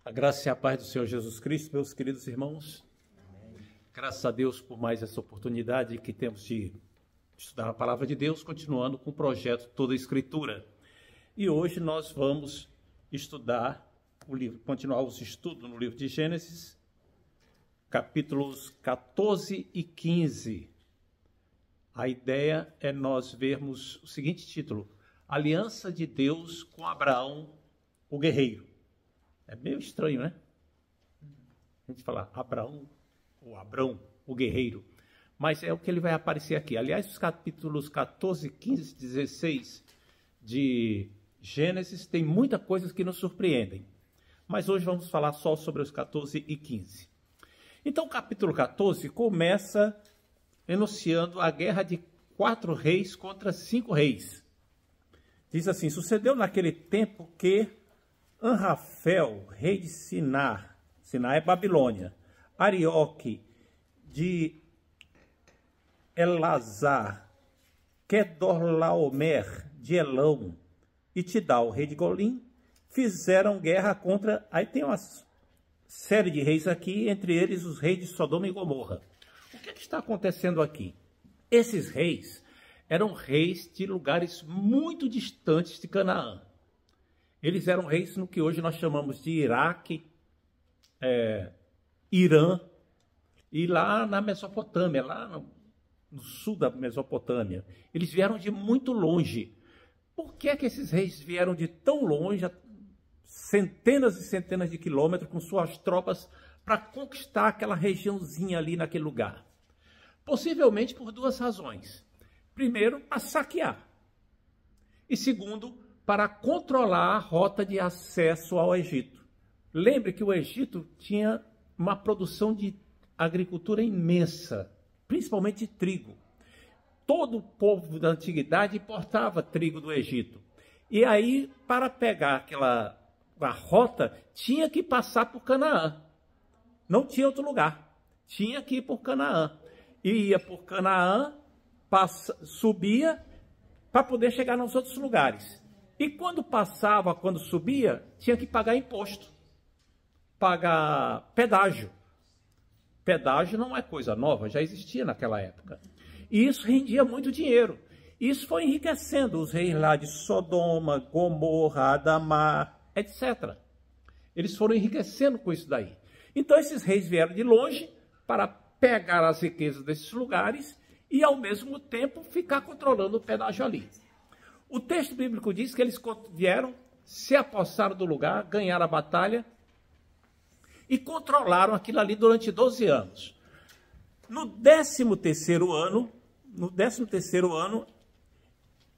A graça e a paz do Senhor Jesus Cristo, meus queridos irmãos. Amém. Graças a Deus por mais essa oportunidade que temos de estudar a palavra de Deus, continuando com o projeto Toda a Escritura. E hoje nós vamos estudar o livro, continuar os estudos no livro de Gênesis, capítulos 14 e 15. A ideia é nós vermos o seguinte título: Aliança de Deus com Abraão, o guerreiro. É meio estranho, né? A gente fala Abraão, ou Abrão, o guerreiro. Mas é o que ele vai aparecer aqui. Aliás, os capítulos 14, 15 e 16 de Gênesis tem muita coisa que nos surpreendem. Mas hoje vamos falar só sobre os 14 e 15. Então, o capítulo 14 começa enunciando a guerra de 4 reis contra 5 reis. Diz assim: sucedeu naquele tempo que Anrafel, rei de Sinar, Sinar é Babilônia, Arioque de Elazar, Kedorlaomer de Elão e Tidal, rei de Golim, fizeram guerra contra... Aí tem uma série de reis aqui, entre eles os reis de Sodoma e Gomorra. O que está acontecendo aqui? Esses reis eram reis de lugares muito distantes de Canaã. Eles eram reis no que hoje nós chamamos de Iraque, Irã, e lá na Mesopotâmia, lá no sul da Mesopotâmia. Eles vieram de muito longe. Por que é que esses reis vieram de tão longe, centenas e centenas de quilômetros, com suas tropas, para conquistar aquela regiãozinha ali naquele lugar? Possivelmente por 2 razões. Primeiro, para saquear. E segundo, para controlar a rota de acesso ao Egito. Lembre que o Egito tinha uma produção de agricultura imensa, principalmente de trigo. Todo o povo da antiguidade importava trigo do Egito. E aí, para pegar a rota, tinha que passar por Canaã. Não tinha outro lugar. Tinha que ir por Canaã. E ia por Canaã, subia, para poder chegar nos outros lugares. E quando subia, tinha que pagar imposto, pagar pedágio. Pedágio não é coisa nova, já existia naquela época. E isso rendia muito dinheiro. Isso foi enriquecendo os reis lá de Sodoma, Gomorra, Adamá, etc. Eles foram enriquecendo com isso daí. Então esses reis vieram de longe para pegar as riquezas desses lugares e ao mesmo tempo ficar controlando o pedágio ali. O texto bíblico diz que eles vieram, se apossaram do lugar, ganharam a batalha e controlaram aquilo ali durante 12 anos. No 13º ano,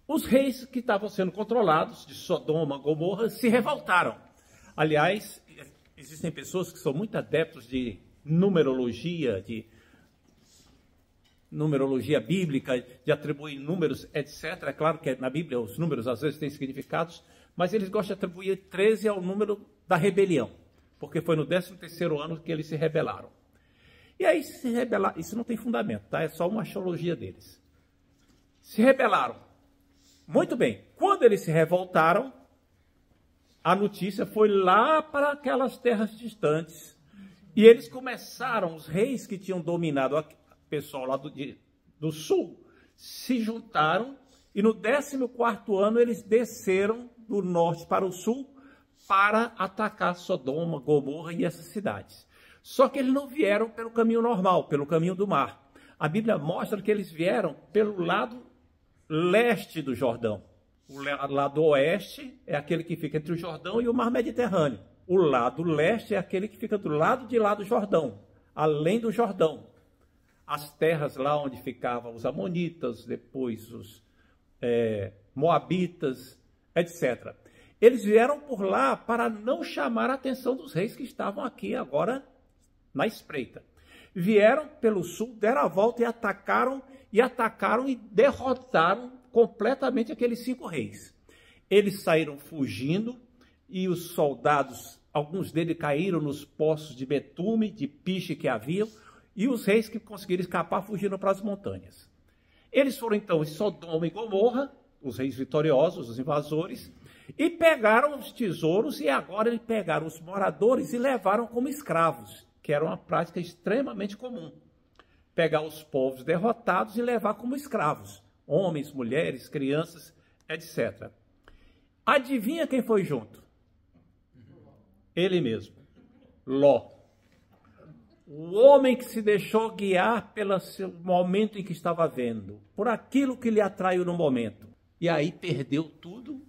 os reis que estavam sendo controlados, de Sodoma, Gomorra, se revoltaram. Aliás, existem pessoas que são muito adeptos de numerologia bíblica, de atribuir números, etc. É claro que na Bíblia os números às vezes têm significados, mas eles gostam de atribuir 13 ao número da rebelião, porque foi no 13º ano que eles se rebelaram. E aí se rebelaram, isso não tem fundamento, tá? É só uma astrologia deles. Se rebelaram. Muito bem, quando eles se revoltaram, a notícia foi lá para aquelas terras distantes, e eles começaram, os reis que tinham dominado o pessoal lá do sul, se juntaram e no 14º ano eles desceram do norte para o sul para atacar Sodoma, Gomorra e essas cidades. Só que eles não vieram pelo caminho normal, pelo caminho do mar. A Bíblia mostra que eles vieram pelo lado leste do Jordão. O lado oeste é aquele que fica entre o Jordão e o mar Mediterrâneo. O lado leste é aquele que fica do lado de lá do Jordão, além do Jordão. As terras lá onde ficavam os amonitas, depois os moabitas, etc. Eles vieram por lá para não chamar a atenção dos reis que estavam aqui agora na espreita. Vieram pelo sul, deram a volta e atacaram e derrotaram completamente aqueles 5 reis. Eles saíram fugindo e os soldados, alguns deles caíram nos poços de betume, de piche que haviam, e os reis que conseguiram escapar fugiram para as montanhas. Eles foram então em Sodoma e Gomorra, os reis vitoriosos, os invasores, E pegaram os tesouros e agora eles pegaram os moradores e levaram como escravos, que era uma prática extremamente comum. Pegar os povos derrotados e levar como escravos, homens, mulheres, crianças, etc. Adivinha quem foi junto? Ele mesmo, Ló. O homem que se deixou guiar pelo momento em que estava vendo, por aquilo que lhe atraiu no momento. E aí perdeu tudo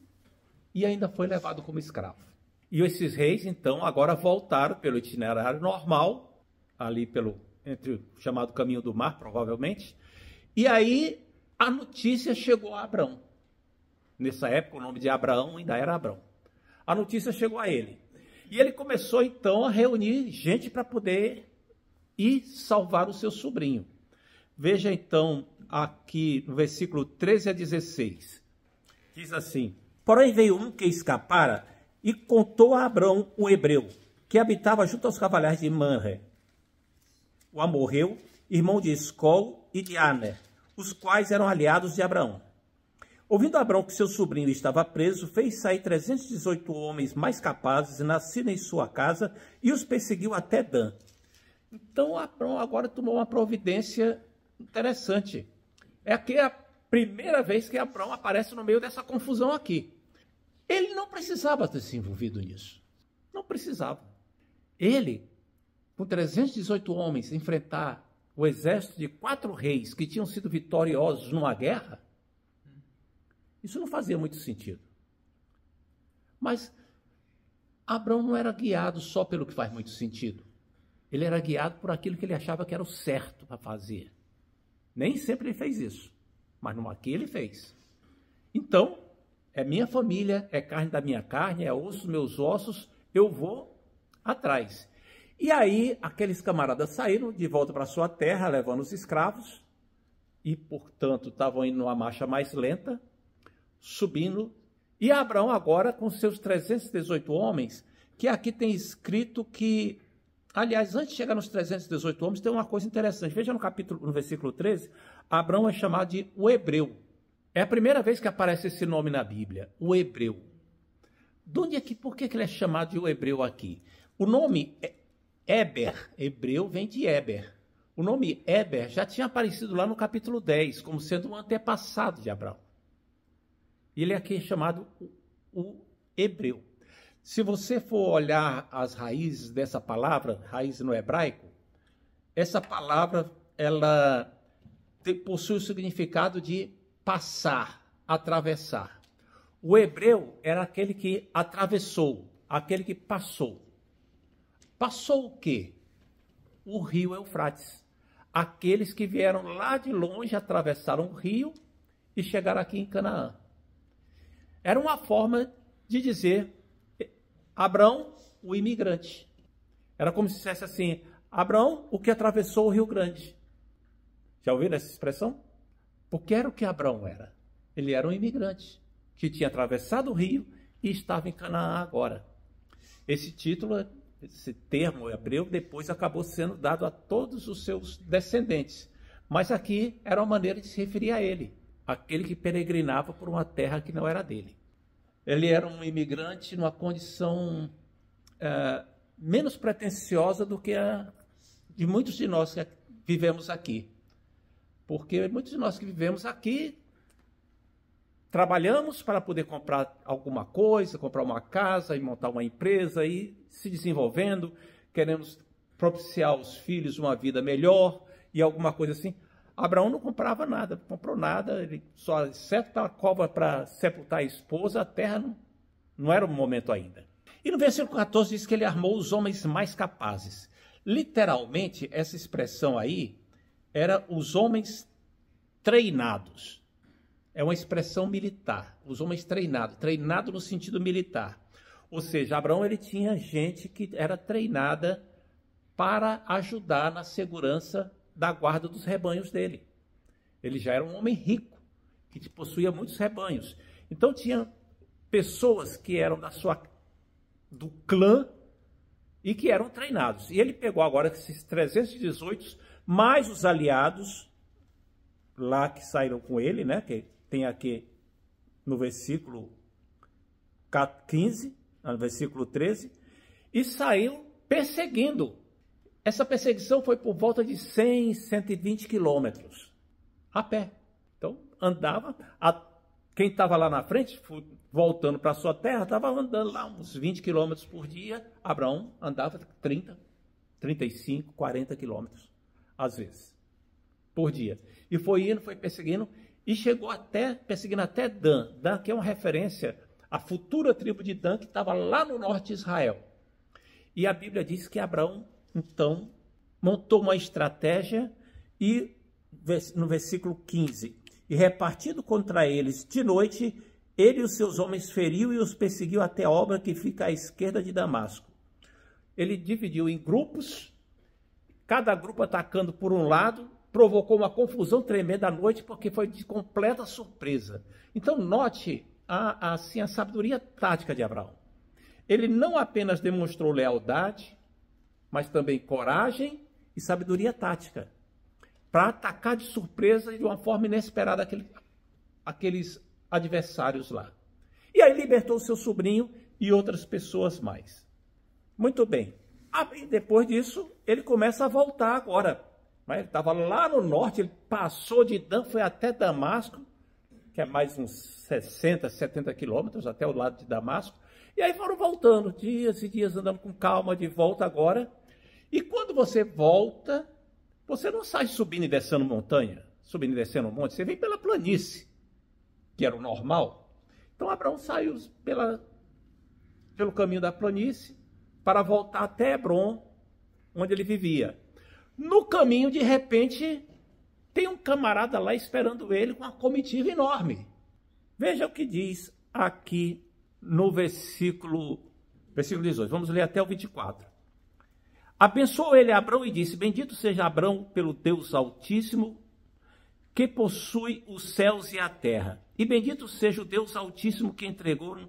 e ainda foi levado como escravo. E esses reis, então, agora voltaram pelo itinerário normal, ali entre o chamado Caminho do Mar, provavelmente. E aí a notícia chegou a Abrão. Nessa época, o nome de Abraão ainda era Abrão. A notícia chegou a ele. E ele começou, então, a reunir gente para poder ir salvar o seu sobrinho. Veja, então, aqui no versículo 13 a 16. Diz assim: porém veio um que escapara e contou a Abrão, o hebreu, que habitava junto aos cavaleiros de Manre, o amorreu, irmão de Escol e de Aner, os quais eram aliados de Abraão. Ouvindo Abrão que seu sobrinho estava preso, fez sair 318 homens mais capazes, nascidos em sua casa, e os perseguiu até Dan. Então Abrão agora tomou uma providência interessante. É aqui a primeira vez que Abrão aparece no meio dessa confusão aqui. Ele não precisava ter se envolvido nisso. Não precisava. Ele, com 318 homens, enfrentar o exército de 4 reis que tinham sido vitoriosos numa guerra, isso não fazia muito sentido. Mas Abrão não era guiado só pelo que faz muito sentido. Ele era guiado por aquilo que ele achava que era o certo para fazer. Nem sempre ele fez isso, mas no aqui ele fez. Então, é minha família, é carne da minha carne, é osso dos meus ossos, eu vou atrás. E aí, aqueles camaradas saíram de volta para sua terra, levando os escravos, e, portanto, estavam indo numa marcha mais lenta, subindo. E Abraão agora, com seus 318 homens, que aqui tem escrito que, aliás, antes de chegar nos 318 homens, tem uma coisa interessante. Veja no versículo 13, Abraão é chamado de o hebreu. É a primeira vez que aparece esse nome na Bíblia, o hebreu. Por que ele é chamado de o hebreu aqui? O nome Éber, hebreu, vem de Éber. O nome Éber já tinha aparecido lá no capítulo 10, como sendo um antepassado de Abraão. Ele aqui é chamado o hebreu. Se você for olhar as raízes dessa palavra, raiz no hebraico, essa palavra ela possui o significado de passar, atravessar. O hebreu era aquele que atravessou, aquele que passou. Passou o quê? O rio Eufrates. Aqueles que vieram lá de longe, atravessaram o rio e chegaram aqui em Canaã. Era uma forma de dizer Abrão, o imigrante. Era como se dissesse assim, Abrão, o que atravessou o Rio Grande. Já ouviram essa expressão? Porque era o que Abrão era. Ele era um imigrante que tinha atravessado o rio e estava em Canaã agora. Esse título, esse termo hebreu, depois acabou sendo dado a todos os seus descendentes. Mas aqui era uma maneira de se referir a ele, aquele que peregrinava por uma terra que não era dele. Ele era um imigrante numa condição menos pretensiosa do que a de muitos de nós que vivemos aqui. Porque muitos de nós que vivemos aqui trabalhamos para poder comprar alguma coisa, comprar uma casa e montar uma empresa e se desenvolvendo, queremos propiciar aos filhos uma vida melhor e alguma coisa assim. Abraão não comprava nada, comprou nada, ele só, exceto a cova para sepultar a esposa, a terra não era o momento ainda. E no versículo 14 diz que ele armou os homens mais capazes. Literalmente, essa expressão aí era os homens treinados. É uma expressão militar, os homens treinados, treinado no sentido militar. Ou seja, Abraão ele tinha gente que era treinada para ajudar na segurança da guarda dos rebanhos dele. Ele já era um homem rico, que possuía muitos rebanhos. Então tinha pessoas que eram do clã e que eram treinados. E ele pegou agora esses 318, mais os aliados lá que saíram com ele, né? Que tem aqui no versículo 15, no versículo 13, e saiu perseguindo. Essa perseguição foi por volta de 100, 120 quilômetros, a pé. Então, andava, quem estava lá na frente, voltando para a sua terra, estava andando lá uns 20 quilômetros por dia. Abraão andava 30, 35, 40 quilômetros, às vezes, por dia. E foi indo, foi perseguindo, e chegou perseguindo até Dan. Dan, que é uma referência à futura tribo de Dan, que estava lá no norte de Israel. E a Bíblia diz que Abraão, então, montou uma estratégia e, no versículo 15, e repartindo contra eles de noite, ele e os seus homens feriu e os perseguiu até a obra que fica à esquerda de Damasco. Ele dividiu em grupos, cada grupo atacando por um lado, provocou uma confusão tremenda à noite, porque foi de completa surpresa. Então, note a sabedoria tática de Abraão. Ele não apenas demonstrou lealdade, mas também coragem e sabedoria tática, para atacar de surpresa e de uma forma inesperada aqueles adversários lá. E aí libertou seu sobrinho e outras pessoas mais. Muito bem. E depois disso, ele começa a voltar agora. Mas ele estava lá no norte, ele passou de Dan, foi até Damasco, que é mais uns 60, 70 quilômetros até o lado de Damasco. E aí foram voltando, dias e dias, andando com calma, de volta agora. E quando você volta, você não sai subindo e descendo montanha, subindo e descendo um monte, você vem pela planície, que era o normal. Então Abraão saiu pelo caminho da planície para voltar até Hebrom, onde ele vivia. No caminho, de repente, tem um camarada lá esperando ele com uma comitiva enorme. Veja o que diz aqui no versículo 18. Vamos ler até o 24. Abençoou ele a Abrão e disse: bendito seja Abrão pelo Deus Altíssimo, que possui os céus e a terra. E bendito seja o Deus Altíssimo que entregou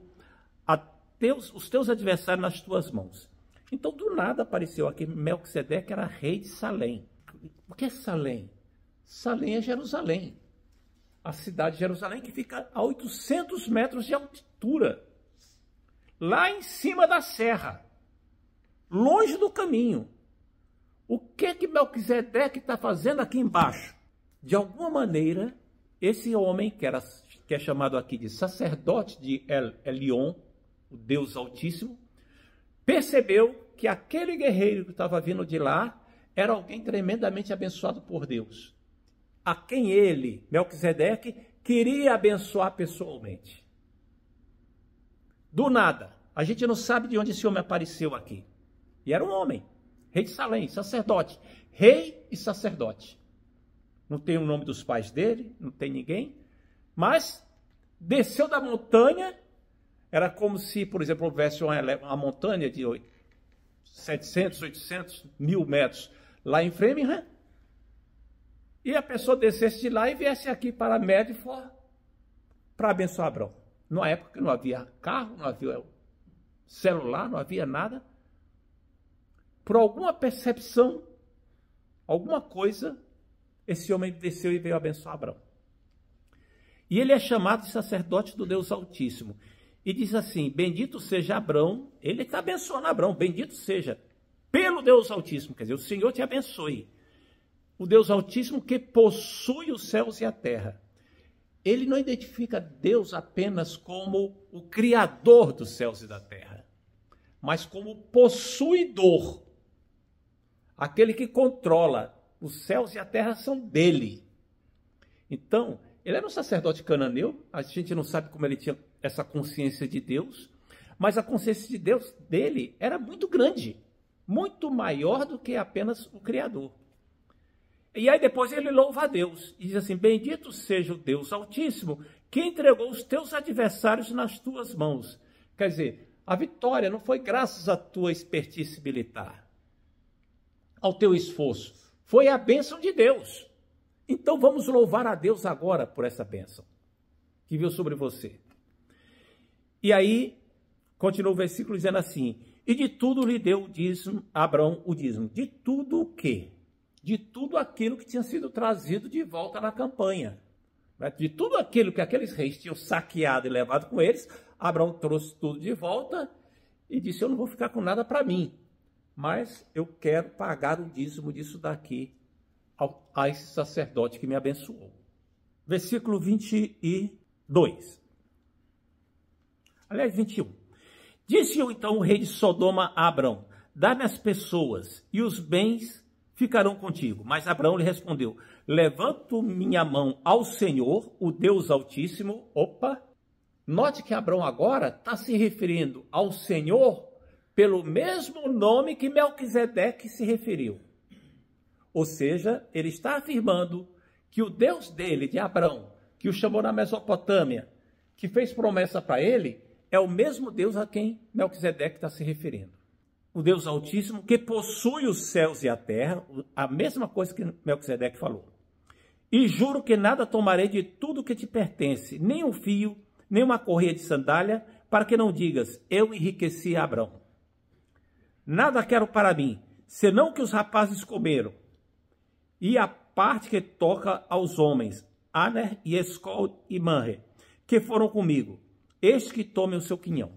os teus adversários nas tuas mãos. Então, do nada apareceu aqui Melquisedeque, que era rei de Salém. O que é Salém? Salém é Jerusalém. A cidade de Jerusalém, que fica a 800 metros de altura. Lá em cima da serra. Longe do caminho. O que Melquisedeque está fazendo aqui embaixo? De alguma maneira, esse homem, que é chamado aqui de sacerdote de Elion, o Deus Altíssimo, percebeu que aquele guerreiro que estava vindo de lá era alguém tremendamente abençoado por Deus, a quem ele, Melquisedeque, queria abençoar pessoalmente. Do nada, a gente não sabe de onde esse homem apareceu aqui. E era um homem, rei de Salém, sacerdote, rei e sacerdote. Não tem o nome dos pais dele, não tem ninguém, mas desceu da montanha. Era como se, por exemplo, houvesse uma montanha de 700, 800, 1000 metros lá em Framingham, e a pessoa descesse de lá e viesse aqui para Medford para abençoar Abrão. Numa época que não havia carro, não havia celular, não havia nada. Por alguma percepção, alguma coisa, esse homem desceu e veio abençoar Abrão. E ele é chamado de sacerdote do Deus Altíssimo. E diz assim: bendito seja Abrão, ele está abençoando Abrão, bendito seja, pelo Deus Altíssimo, quer dizer, o Senhor te abençoe. O Deus Altíssimo que possui os céus e a terra. Ele não identifica Deus apenas como o Criador dos céus e da terra, mas como possuidor. Aquele que controla, os céus e a terra são dele. Então, ele era um sacerdote cananeu, a gente não sabe como ele tinha essa consciência de Deus, mas a consciência de Deus dele era muito grande, muito maior do que apenas o Criador. E aí depois ele louva a Deus e diz assim: bendito seja o Deus Altíssimo que entregou os teus adversários nas tuas mãos. Quer dizer, a vitória não foi graças à tua expertise militar, ao teu esforço, foi a bênção de Deus. Então vamos louvar a Deus agora por essa bênção que veio sobre você. E aí, continua o versículo dizendo assim: e de tudo lhe deu o dízimo, Abrão o dízimo. De tudo o quê? De tudo aquilo que tinha sido trazido de volta na campanha. De tudo aquilo que aqueles reis tinham saqueado e levado com eles, Abraão trouxe tudo de volta e disse: eu não vou ficar com nada para mim, mas eu quero pagar o dízimo disso daqui a esse sacerdote que me abençoou. Versículo 22. Aliás, 21. Disse então o rei de Sodoma a Abrão: dá-me as pessoas e os bens ficarão contigo. Mas Abrão lhe respondeu: levanto minha mão ao Senhor, o Deus Altíssimo. Opa! Note que Abrão agora está se referindo ao Senhor pelo mesmo nome que Melquisedeque se referiu. Ou seja, ele está afirmando que o Deus dele, de Abrão, que o chamou na Mesopotâmia, que fez promessa para ele, é o mesmo Deus a quem Melquisedeque está se referindo. O Deus Altíssimo, que possui os céus e a terra, a mesma coisa que Melquisedeque falou. E juro que nada tomarei de tudo que te pertence, nem um fio, nem uma correia de sandália, para que não digas: eu enriqueci a Abrão. Nada quero para mim, senão que os rapazes comeram, e a parte que toca aos homens, Aner e Escol e Manre, que foram comigo, este que tome o seu quinhão.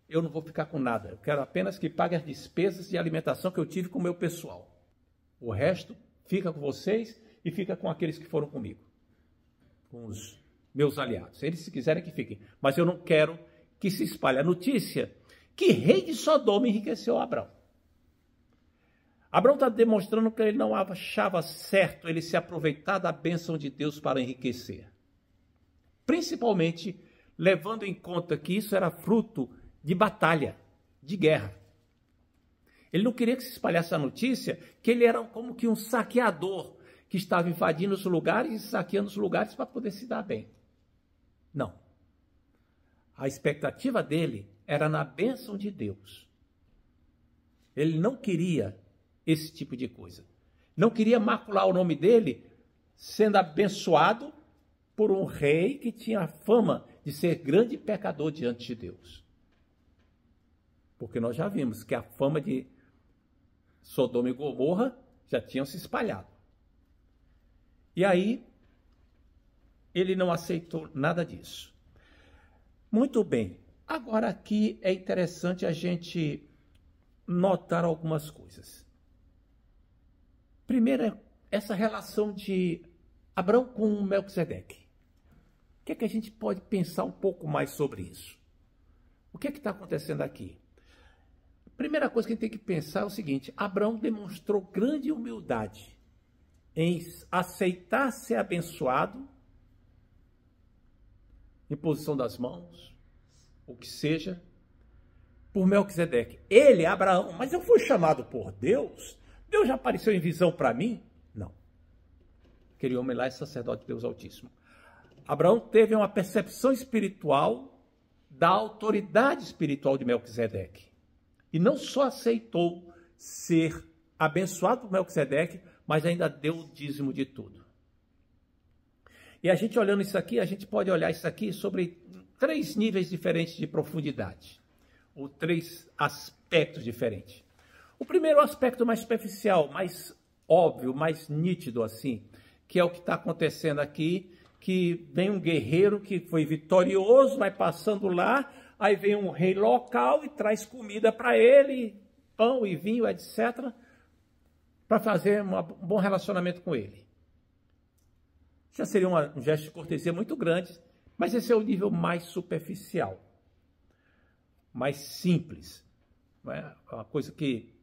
Eu não vou ficar com nada, eu quero apenas que pague as despesas de alimentação que eu tive com o meu pessoal. O resto fica com vocês e fica com aqueles que foram comigo, com os meus aliados. Eles, se quiserem, que fiquem, mas eu não quero que se espalhe a notícia que rei de Sodoma enriqueceu Abrão. Abrão está demonstrando que ele não achava certo ele se aproveitar da bênção de Deus para enriquecer. Principalmente levando em conta que isso era fruto de batalha, de guerra. Ele não queria que se espalhasse a notícia que ele era como que um saqueador que estava invadindo os lugares e saqueando os lugares para poder se dar bem. Não. A expectativa dele era na bênção de Deus. Ele não queria esse tipo de coisa. Não queria macular o nome dele sendo abençoado por um rei que tinha a fama de ser grande pecador diante de Deus. Porque nós já vimos que a fama de Sodoma e Gomorra já tinham se espalhado. E aí, ele não aceitou nada disso. Muito bem. Agora aqui é interessante a gente notar algumas coisas. Primeiro, essa relação de Abrão com Melquisedeque. O que é que a gente pode pensar um pouco mais sobre isso? O que é que está acontecendo aqui? A primeira coisa que a gente tem que pensar é o seguinte: Abrão demonstrou grande humildade em aceitar ser abençoado, imposição das mãos, o que seja, por Melquisedeque. Ele, Abraão, mas eu fui chamado por Deus? Deus já apareceu em visão para mim? Não. Aquele homem lá é sacerdote de Deus Altíssimo. Abraão teve uma percepção espiritual da autoridade espiritual de Melquisedeque. E não só aceitou ser abençoado por Melquisedeque, mas ainda deu o dízimo de tudo. E a gente olhando isso aqui, a gente pode olhar isso aqui sobre 3 níveis diferentes de profundidade, ou 3 aspectos diferentes. O primeiro aspecto mais superficial, mais óbvio, mais nítido assim, que é o que está acontecendo aqui, que vem um guerreiro que foi vitorioso, vai passando lá, aí vem um rei local e traz comida para ele, pão e vinho, etc., para fazer um bom relacionamento com ele. Já seria um gesto de cortesia muito grande, mas esse é o nível mais superficial, mais simples, não é? Uma coisa que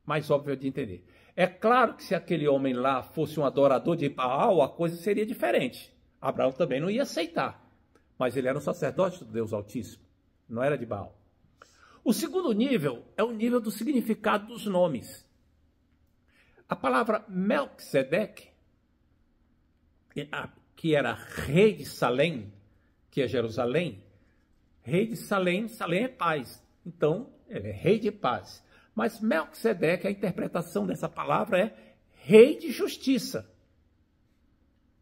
mais óbvia de entender. É claro que se aquele homem lá fosse um adorador de Baal, a coisa seria diferente. Abraão também não ia aceitar, mas ele era um sacerdote do Deus Altíssimo, não era de Baal. O segundo nível é o nível do significado dos nomes. A palavra Melquisedeque, que era rei de Salém, que é Jerusalém, rei de Salém, Salém é paz, então ele é rei de paz. Mas Melquisedeque, a interpretação dessa palavra é rei de justiça.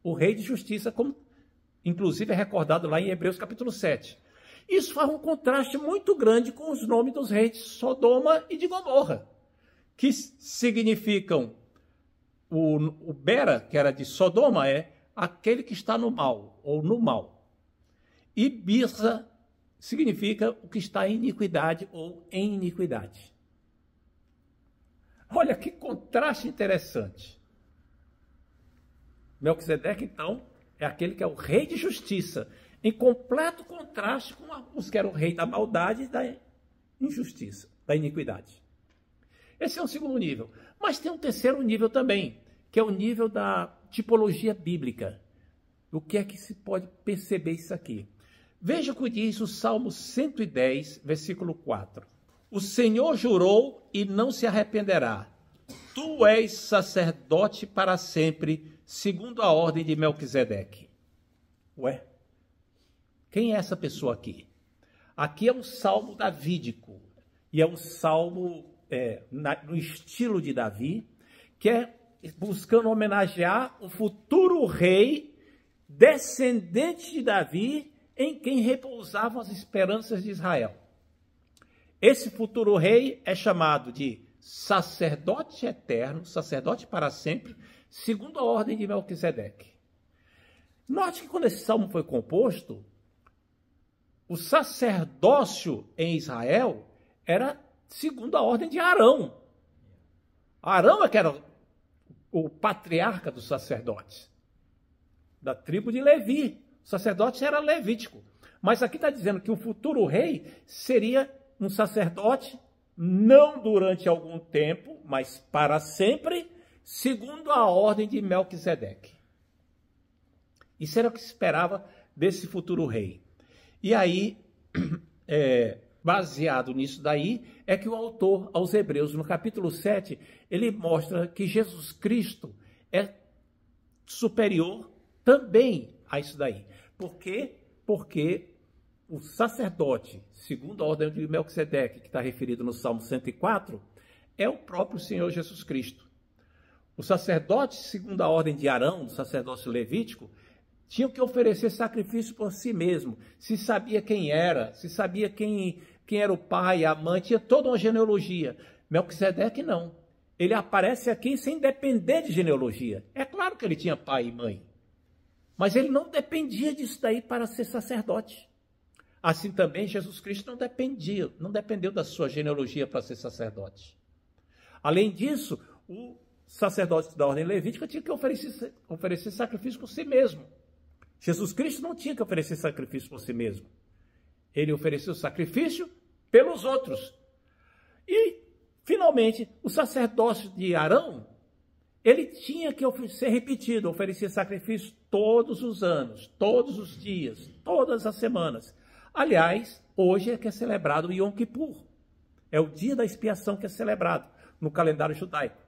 O rei de justiça, como inclusive é recordado lá em Hebreus capítulo 7. Isso faz um contraste muito grande com os nomes dos reis de Sodoma e de Gomorra, que significam, o Bera, que era de Sodoma, é aquele que está no mal, ou no mal. E birra significa o que está em iniquidade ou em iniquidade. Olha que contraste interessante. Melquisedeque, então, é aquele que é o rei de justiça, em completo contraste com os que eram o rei da maldade e da injustiça, da iniquidade. Esse é o segundo nível. Mas tem um terceiro nível também, que é o nível da tipologia bíblica. O que é que se pode perceber isso aqui? Veja o que diz o Salmo 110, versículo 4. O Senhor jurou e não se arrependerá. Tu és sacerdote para sempre, segundo a ordem de Melquisedeque. Ué, quem é essa pessoa aqui? Aqui é um salmo davídico, e é um salmo no estilo de Davi, que é buscando homenagear o futuro rei, descendente de Davi, em quem repousavam as esperanças de Israel. Esse futuro rei é chamado de sacerdote eterno, sacerdote para sempre, segundo a ordem de Melquisedeque. Note que quando esse salmo foi composto, o sacerdócio em Israel era segundo a ordem de Arão. Arão é que era o patriarca dos sacerdotes, da tribo de Levi. O sacerdote era levítico. Mas aqui está dizendo que o futuro rei seria um sacerdote, não durante algum tempo, mas para sempre, segundo a ordem de Melquisedeque. Isso era o que se esperava desse futuro rei. E aí, baseado nisso daí, é que o autor aos Hebreus, no capítulo 7, ele mostra que Jesus Cristo é superior também a isso daí. Por quê? Porque o sacerdote, segundo a ordem de Melquisedeque, que está referido no Salmo 104, é o próprio Senhor Jesus Cristo. O sacerdote, segundo a ordem de Arão, do sacerdócio levítico, tinha que oferecer sacrifício por si mesmo. Se sabia quem era, se sabia quem era o pai, a mãe, tinha toda uma genealogia. Melquisedeque não. Ele aparece aqui sem depender de genealogia. É claro que ele tinha pai e mãe, mas ele não dependia disso daí para ser sacerdote. Assim também Jesus Cristo não dependeu da sua genealogia para ser sacerdote. Além disso, o sacerdote da ordem levítica tinha que oferecer sacrifício por si mesmo. Jesus Cristo não tinha que oferecer sacrifício por si mesmo. Ele ofereceu sacrifício pelos outros. E, finalmente, o sacerdócio de Arão, ele tinha que ser repetido, oferecer sacrifício todos os anos, todos os dias, todas as semanas. Aliás, hoje é que é celebrado o Yom Kippur. É o dia da expiação que é celebrado no calendário judaico.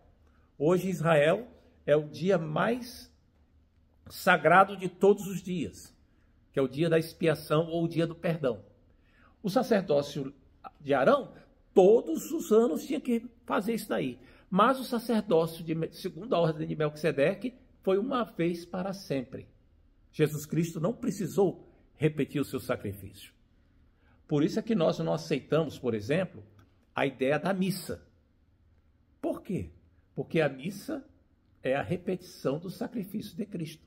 Hoje, Israel é o dia mais sagrado de todos os dias, que é o dia da expiação ou o dia do perdão. O sacerdócio de Arão, todos os anos tinha que fazer isso daí. Mas o sacerdócio, segundo a ordem de Melquisedeque, foi uma vez para sempre. Jesus Cristo não precisou repetir o seu sacrifício. Por isso é que nós não aceitamos, por exemplo, a ideia da missa. Por quê? Porque a missa é a repetição do sacrifício de Cristo.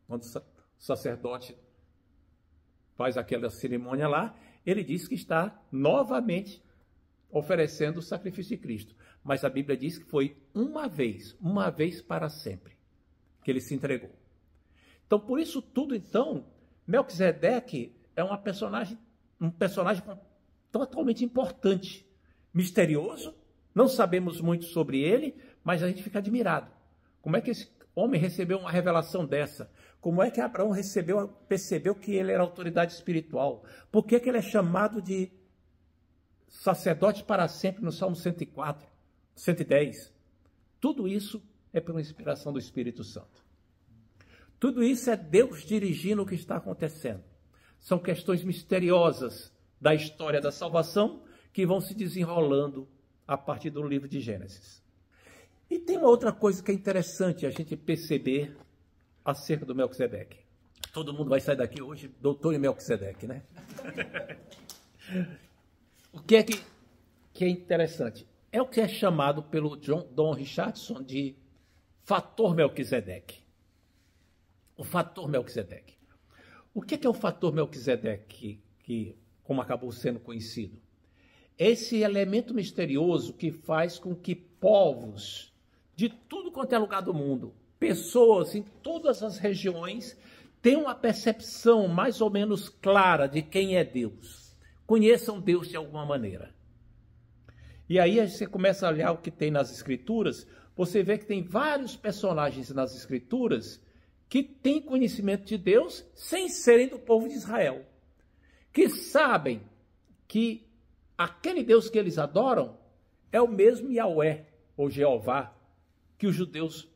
Quando o sacerdote faz aquela cerimônia lá, ele diz que está novamente oferecendo o sacrifício de Cristo. Mas a Bíblia diz que foi uma vez para sempre, que ele se entregou. Então, por isso tudo, então, Melquisedeque é um personagem totalmente importante, misterioso, não sabemos muito sobre ele, mas a gente fica admirado. Como é que esse homem recebeu uma revelação dessa? Como é que Abraão percebeu que ele era autoridade espiritual? Por que ele é chamado de sacerdote para sempre no Salmo 104, 110? Tudo isso é pela inspiração do Espírito Santo. Tudo isso é Deus dirigindo o que está acontecendo. São questões misteriosas da história da salvação que vão se desenrolando a partir do livro de Gênesis. E tem uma outra coisa que é interessante a gente perceber acerca do Melquisedeque. Todo mundo vai sair daqui hoje, doutor em Melquisedeque, né? O que é interessante? É o que é chamado pelo Dom Richardson de fator Melquisedeque. O fator Melquisedeque. O que é o fator Melquisedeque, que como acabou sendo conhecido? Esse elemento misterioso que faz com que povos de tudo quanto é lugar do mundo, pessoas em todas as regiões, tenham uma percepção mais ou menos clara de quem é Deus. Conheçam Deus de alguma maneira. E aí você começa a olhar o que tem nas Escrituras, você vê que tem vários personagens nas Escrituras que têm conhecimento de Deus sem serem do povo de Israel, que sabem que aquele Deus que eles adoram é o mesmo Yahweh, ou Jeová, que os judeus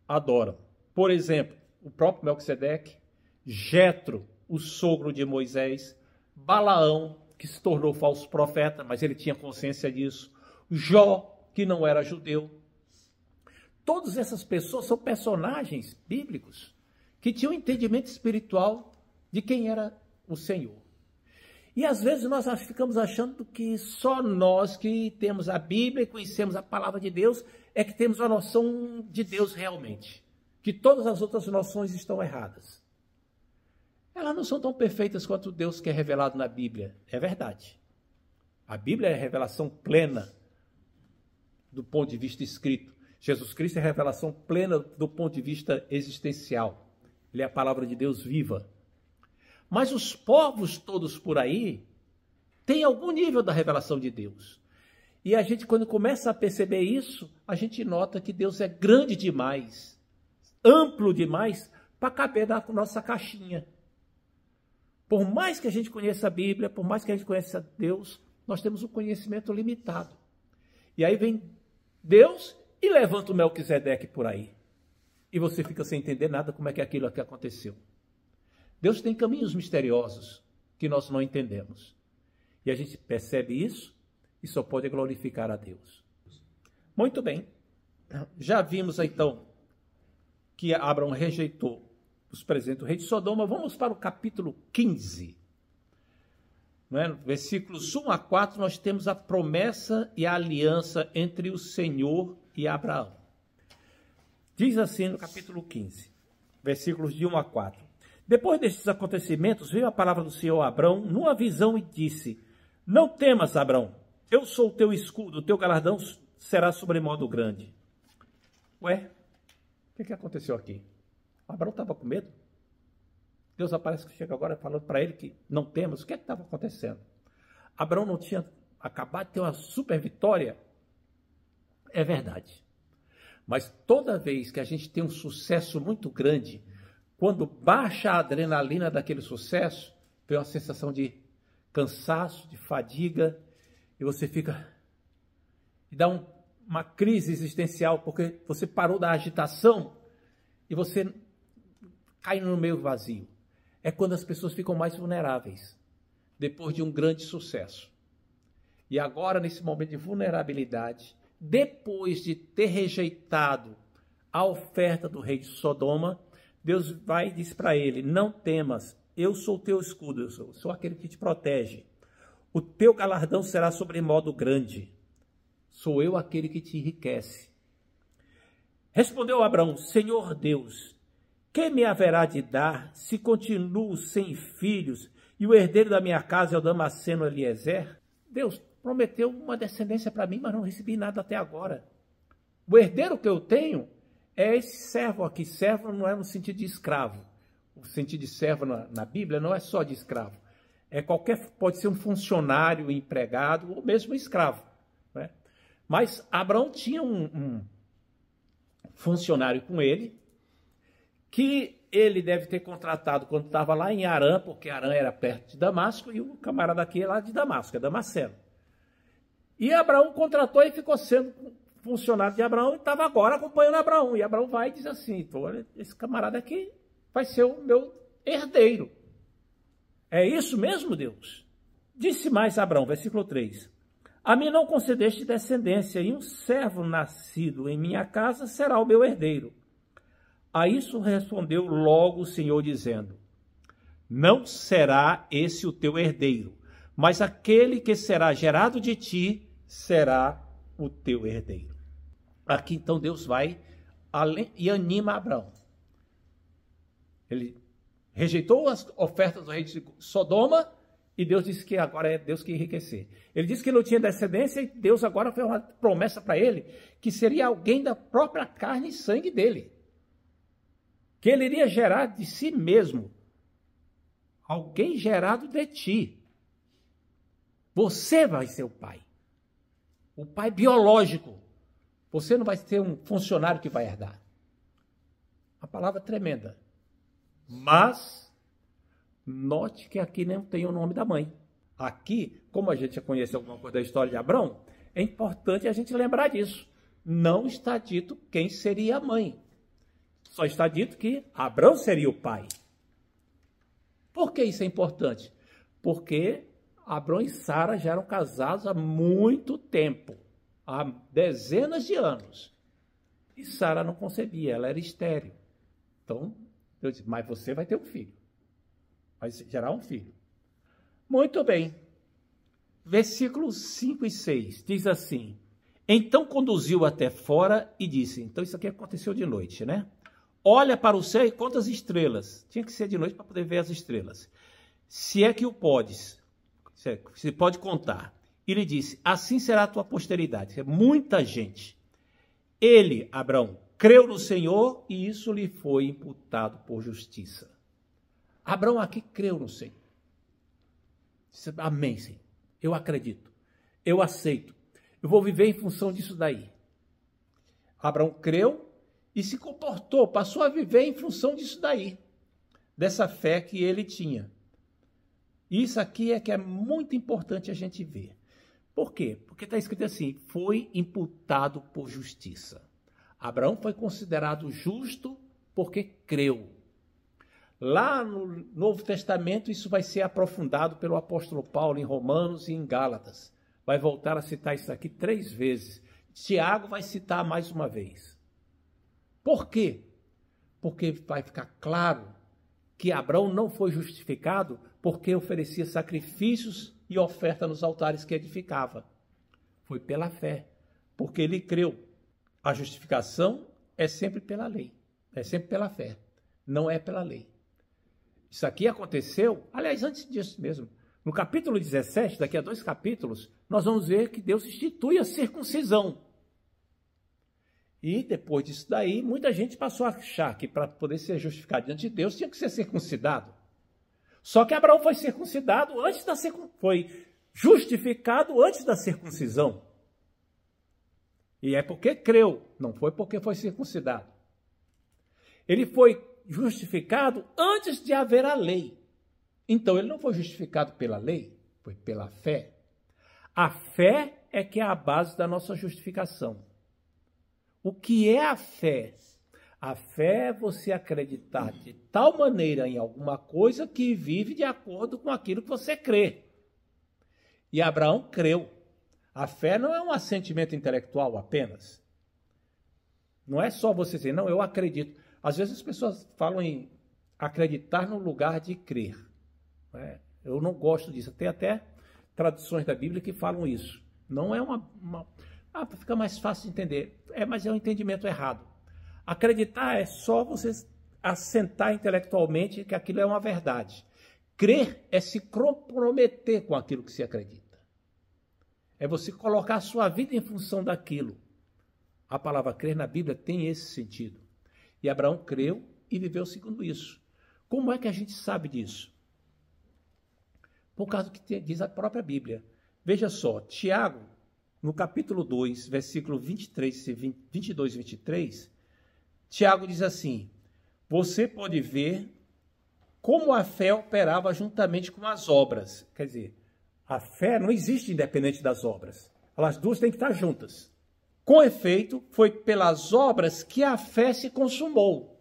adoram. Por exemplo, o próprio Melquisedeque, Jetro, o sogro de Moisés, Balaão, que se tornou falso profeta, mas ele tinha consciência disso, Jó, que não era judeu. Todas essas pessoas são personagens bíblicos que tinham um entendimento espiritual de quem era o Senhor. E às vezes nós ficamos achando que só nós que temos a Bíblia e conhecemos a palavra de Deus é que temos a noção de Deus realmente. Que todas as outras noções estão erradas. Elas não são tão perfeitas quanto Deus que é revelado na Bíblia. É verdade. A Bíblia é a revelação plena do ponto de vista escrito. Jesus Cristo é a revelação plena do ponto de vista existencial. Ele é a palavra de Deus viva. Mas os povos todos por aí têm algum nível da revelação de Deus. E a gente, quando começa a perceber isso, a gente nota que Deus é grande demais, amplo demais, para caber na nossa caixinha. Por mais que a gente conheça a Bíblia, por mais que a gente conheça Deus, nós temos um conhecimento limitado. E aí vem Deus e levanta o Melquisedeque por aí. E você fica sem entender nada como é que aquilo aqui aconteceu. Deus tem caminhos misteriosos que nós não entendemos. E a gente percebe isso e só pode glorificar a Deus. Muito bem. Já vimos então que Abraão rejeitou os presentes do rei de Sodoma. Vamos para o capítulo 15. Versículos 1 a 4, nós temos a promessa e a aliança entre o Senhor e Abraão. Diz assim no capítulo 15, versículos de 1 a 4. Depois destes acontecimentos, veio a palavra do Senhor a Abrão numa visão e disse: Não temas, Abrão, eu sou o teu escudo, o teu galardão será sobremodo grande. Ué, o que aconteceu aqui? Abrão estava com medo? Deus aparece que chega agora falando para ele que não temas. O que estava acontecendo? Abrão não tinha acabado de ter uma super vitória? É verdade. Mas toda vez que a gente tem um sucesso muito grande, quando baixa a adrenalina daquele sucesso, vem uma sensação de cansaço, de fadiga, e você fica... E dá uma crise existencial, porque você parou da agitação e você cai no meio vazio. É quando as pessoas ficam mais vulneráveis, depois de um grande sucesso. E agora, nesse momento de vulnerabilidade, depois de ter rejeitado a oferta do rei de Sodoma, Deus vai e diz para ele: Não temas, eu sou o teu escudo, eu sou aquele que te protege. O teu galardão será sobremodo grande. Sou eu aquele que te enriquece. Respondeu Abraão: Senhor Deus, que me haverá de dar se continuo sem filhos e o herdeiro da minha casa é o Damasceno Eliezer? Deus prometeu uma descendência para mim, mas não recebi nada até agora. O herdeiro que eu tenho é esse servo aqui. Servo não é no sentido de escravo. O sentido de servo na Bíblia não é só de escravo. Pode ser um funcionário, empregado ou mesmo escravo, né? Mas Abraão tinha um funcionário com ele, que ele deve ter contratado quando estava lá em Harã, porque Harã era perto de Damasco, e o camarada aqui é lá de Damasco, é Damasceno. E Abraão contratou e ficou sendo funcionário de Abraão e estava agora acompanhando Abraão. E Abraão vai e diz assim: olha, esse camarada aqui vai ser o meu herdeiro. É isso mesmo, Deus? Disse mais Abraão, versículo 3: A mim não concedeste descendência, e um servo nascido em minha casa será o meu herdeiro. A isso respondeu logo o Senhor, dizendo: Não será esse o teu herdeiro, mas aquele que será gerado de ti será o teu herdeiro. Aqui então Deus vai e anima Abraão. Ele rejeitou as ofertas do rei de Sodoma e Deus disse que agora é Deus que ia enriquecer. Ele disse que não tinha descendência e Deus agora fez uma promessa para ele que seria alguém da própria carne e sangue dele. Que ele iria gerar de si mesmo. Alguém gerado de ti. Você vai ser o pai. O pai biológico. Você não vai ser um funcionário que vai herdar. A palavra é tremenda. Mas, note que aqui não tem o nome da mãe. Aqui, como a gente já conhece alguma coisa da história de Abrão, é importante a gente lembrar disso. Não está dito quem seria a mãe. Só está dito que Abrão seria o pai. Por que isso é importante? Porque Abrão e Sara já eram casados há muito tempo. Há dezenas de anos. E Sara não concebia, ela era estéril. Então, Deus disse, mas você vai ter um filho. Vai gerar um filho. Muito bem. Versículos 5 e 6 diz assim: então conduziu até fora e disse, então isso aqui aconteceu de noite, né? Olha para o céu e conta as estrelas. Tinha que ser de noite para poder ver as estrelas. Se é que o podes, se pode contar. E ele disse, assim será a tua posteridade. Muita gente. Ele, Abrão, creu no Senhor e isso lhe foi imputado por justiça. Abrão aqui creu no Senhor. Disse, amém, Senhor. Eu acredito. Eu aceito. Eu vou viver em função disso daí. Abrão creu e se comportou, passou a viver em função disso daí. Dessa fé que ele tinha. Isso aqui é que é muito importante a gente ver. Por quê? Porque está escrito assim, foi imputado por justiça. Abraão foi considerado justo porque creu. Lá no Novo Testamento, isso vai ser aprofundado pelo apóstolo Paulo em Romanos e em Gálatas. Vai voltar a citar isso aqui 3 vezes. Tiago vai citar mais uma vez. Por quê? Porque vai ficar claro que Abrão não foi justificado porque oferecia sacrifícios e oferta nos altares que edificava. Foi pela fé, porque ele creu. A justificação é sempre pela lei, é sempre pela fé, não é pela lei. Isso aqui aconteceu, aliás, antes disso mesmo, no capítulo 17, daqui a 2 capítulos, nós vamos ver que Deus institui a circuncisão. E depois disso daí, muita gente passou a achar que para poder ser justificado diante de Deus tinha que ser circuncidado. Só que Abraão foi circuncidado antes da foi justificado antes da circuncisão. E é porque creu, não foi porque foi circuncidado. Ele foi justificado antes de haver a lei. Então ele não foi justificado pela lei, foi pela fé. A fé é que é a base da nossa justificação. O que é a fé? A fé é você acreditar de tal maneira em alguma coisa que vive de acordo com aquilo que você crê. E Abraão creu. A fé não é um assentimento intelectual apenas. Não é só você dizer, não, eu acredito. Às vezes as pessoas falam em acreditar no lugar de crer. Eu não gosto disso. Tem até traduções da Bíblia que falam isso. Não é fica mais fácil de entender. Mas é um entendimento errado. Acreditar é só você assentar intelectualmente que aquilo é uma verdade. Crer é se comprometer com aquilo que se acredita. É você colocar a sua vida em função daquilo. A palavra crer na Bíblia tem esse sentido. E Abraão creu e viveu segundo isso. Como é que a gente sabe disso? Por causa do que diz a própria Bíblia. Veja só, Tiago, no capítulo 2, versículo 22 e 23, Tiago diz assim, você pode ver como a fé operava juntamente com as obras. Quer dizer, a fé não existe independente das obras. As duas têm que estar juntas. Com efeito, foi pelas obras que a fé se consumou.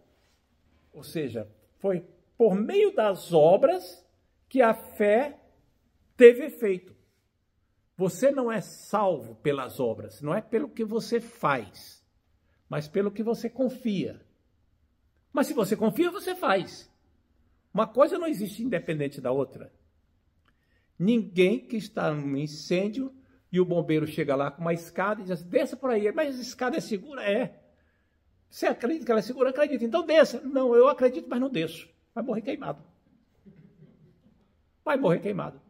Ou seja, foi por meio das obras que a fé teve efeito. Você não é salvo pelas obras, não é pelo que você faz, mas pelo que você confia. Mas se você confia, você faz. Uma coisa não existe independente da outra. Ninguém que está num incêndio e o bombeiro chega lá com uma escada e diz assim, desça por aí. Mas a escada é segura? É. Você acredita que ela é segura? Acredita. Então desça. Não, eu acredito, mas não desço. vai morrer queimado. Vai morrer queimado.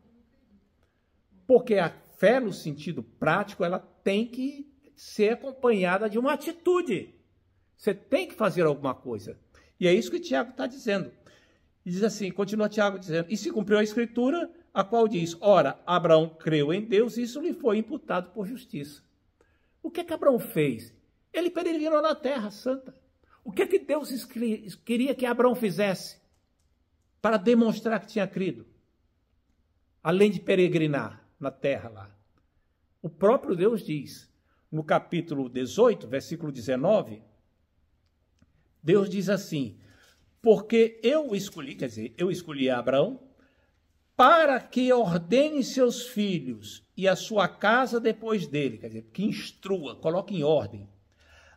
Porque a fé, no sentido prático, ela tem que ser acompanhada de uma atitude. Você tem que fazer alguma coisa. E é isso que Tiago está dizendo. E diz assim, continua Tiago dizendo, e se cumpriu a escritura, a qual diz, ora, Abraão creu em Deus, e isso lhe foi imputado por justiça. O que Abraão fez? Ele peregrinou na terra santa. O que Deus queria que Abraão fizesse para demonstrar que tinha crido? Além de peregrinar na terra lá. O próprio Deus diz, no capítulo 18, versículo 19, Deus diz assim, porque eu escolhi Abraão para que ordene seus filhos e a sua casa depois dele, quer dizer, que instrua, coloque em ordem,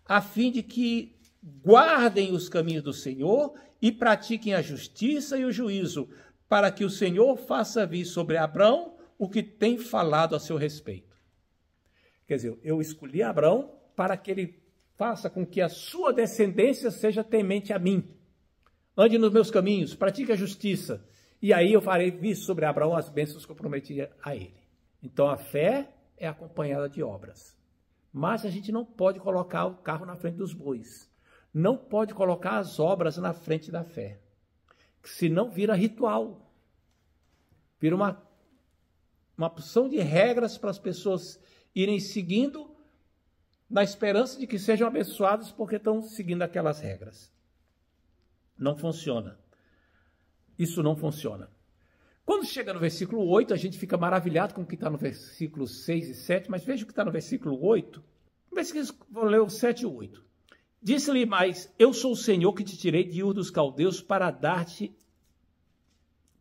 a fim de que guardem os caminhos do Senhor e pratiquem a justiça e o juízo, para que o Senhor faça vir sobre Abraão o que tem falado a seu respeito. Quer dizer, eu escolhi Abraão para que ele faça com que a sua descendência seja temente a mim. Ande nos meus caminhos, pratique a justiça, e aí eu farei vir sobre Abraão as bênçãos que eu prometi a ele. Então a fé é acompanhada de obras. Mas a gente não pode colocar o carro na frente dos bois. Não pode colocar as obras na frente da fé. Senão vira ritual. Vira uma porção de regras para as pessoas irem seguindo na esperança de que sejam abençoados porque estão seguindo aquelas regras. Não funciona. Isso não funciona. Quando chega no versículo 8, a gente fica maravilhado com o que está no versículo 6 e 7, mas veja o que está no versículo 8. Vou ler o 7 e 8. Disse-lhe mais, eu sou o Senhor que te tirei de Ur dos Caldeus para dar-te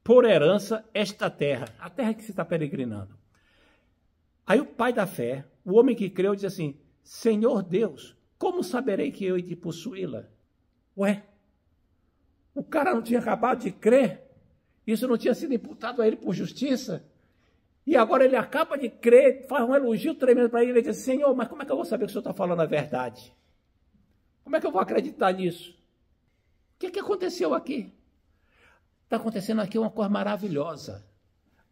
por herança esta terra, a terra que você está peregrinando. Aí o pai da fé, o homem que creu, diz assim, Senhor Deus, como saberei que eu hei de possuí-la? Ué, o cara não tinha acabado de crer? Isso não tinha sido imputado a ele por justiça? E agora ele acaba de crer, faz um elogio tremendo para ele, ele diz, Senhor, mas como é que eu vou saber que o Senhor está falando a verdade? Como é que eu vou acreditar nisso? O que aconteceu aqui? Está acontecendo aqui uma coisa maravilhosa.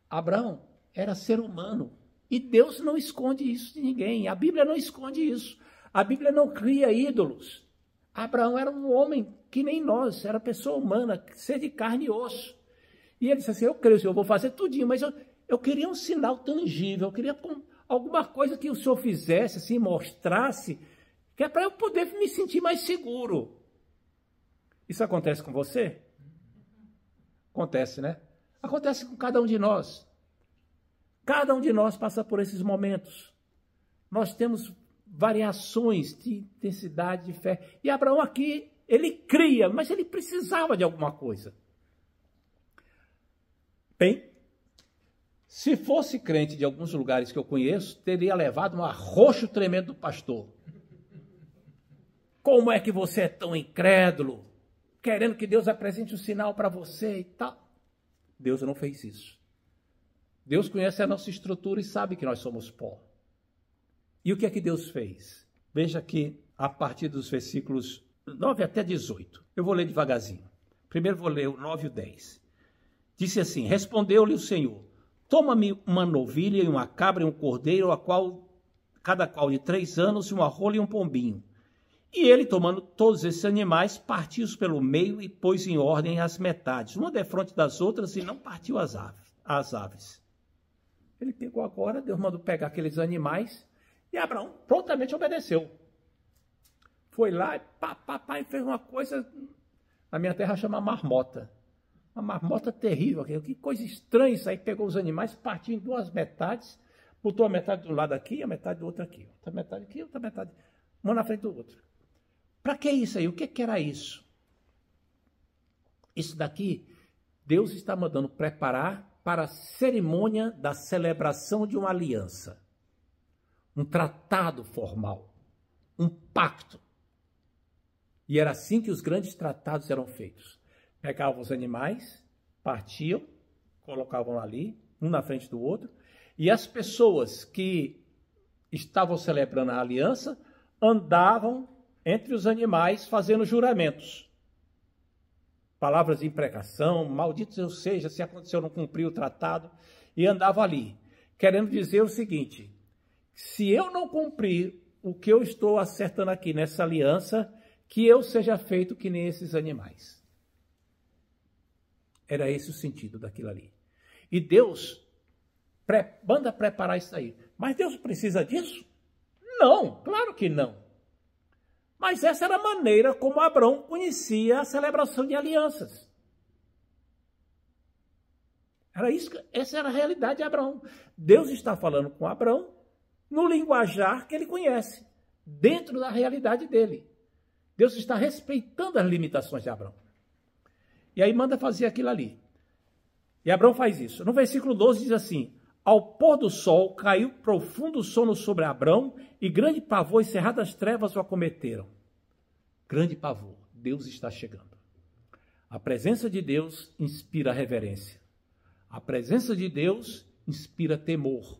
Abraão era ser humano. E Deus não esconde isso de ninguém. A Bíblia não esconde isso. A Bíblia não cria ídolos. Abraão era um homem que nem nós, era pessoa humana, ser de carne e osso. E ele disse assim, eu creio, Senhor, eu vou fazer tudinho, mas eu queria um sinal tangível, eu queria alguma coisa que o Senhor fizesse, assim, mostrasse, que é para eu poder me sentir mais seguro. Isso acontece com você? Acontece, né? Acontece com cada um de nós. Cada um de nós passa por esses momentos. Nós temos variações de intensidade de fé. E Abraão aqui, ele cria, mas ele precisava de alguma coisa. Bem, se fosse crente de alguns lugares que eu conheço, teria levado um arroxo tremendo do pastor. Como é que você é tão incrédulo? Querendo que Deus apresente um sinal para você e tal. Deus não fez isso. Deus conhece a nossa estrutura e sabe que nós somos pó. E o que é que Deus fez? Veja aqui, a partir dos versículos 9 até 18. Eu vou ler devagarzinho. Primeiro vou ler o 9 e o 10. Disse assim, respondeu-lhe o Senhor, toma-me uma novilha e uma cabra e um cordeiro, cada qual de 3 anos, e uma rola e um pombinho. E ele, tomando todos esses animais, partiu-os pelo meio e pôs em ordem as metades, uma defronte das outras, e não partiu as aves. Ele pegou agora, Deus mandou pegar aqueles animais, e Abraão prontamente obedeceu. Foi lá e fez uma coisa, na minha terra chama marmota. Uma marmota terrível, que coisa estranha isso aí. Pegou os animais, partiu em 2 metades, botou a metade do lado aqui e a metade do outro aqui. Outra metade aqui, outra metade, uma na frente do outro. Para que isso aí? O que era isso? Isso daqui, Deus está mandando preparar para a cerimônia da celebração de uma aliança. Um tratado formal. Um pacto. E era assim que os grandes tratados eram feitos. Pegavam os animais, partiam, colocavam ali, um na frente do outro, e as pessoas que estavam celebrando a aliança andavam entre os animais fazendo juramentos. palavras de imprecação, maldito eu seja se aconteceu não cumprir o tratado, e andava ali, querendo dizer o seguinte: se eu não cumprir o que eu estou acertando aqui nessa aliança, que eu seja feito que nem esses animais. Era esse o sentido daquilo ali. E Deus manda preparar isso aí. Mas Deus precisa disso? Não, claro que não. Mas essa era a maneira como Abrão conhecia a celebração de alianças. Era isso, essa era a realidade de Abrão. Deus está falando com Abrão no linguajar que ele conhece, dentro da realidade dele. Deus está respeitando as limitações de Abrão. E aí manda fazer aquilo ali. E Abrão faz isso. No versículo 12 diz assim: ao pôr do sol caiu profundo sono sobre Abrão, e grande pavor e cerradas trevas o acometeram. Grande pavor. Deus está chegando. A presença de Deus inspira reverência. A presença de Deus inspira temor.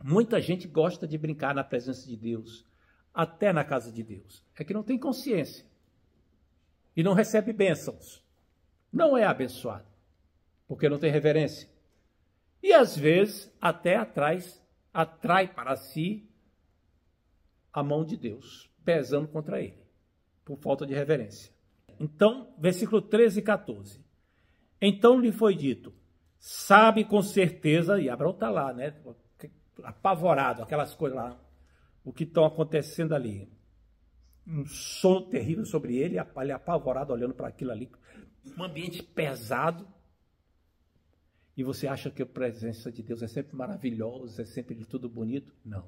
Muita gente gosta de brincar na presença de Deus, até na casa de Deus. É que não tem consciência e não recebe bênçãos. Não é abençoado, porque não tem reverência. E às vezes até atrai para si a mão de Deus, pesando contra ele, por falta de reverência. Então, versículo 13 e 14. Então lhe foi dito: sabe com certeza, e Abrão está lá, né, apavorado, aquelas coisas lá, o que estão acontecendo ali. Um sono terrível sobre ele, ele apavorado, olhando para aquilo ali, um ambiente pesado. E você acha que a presença de Deus é sempre maravilhosa, é sempre de tudo bonito? Não.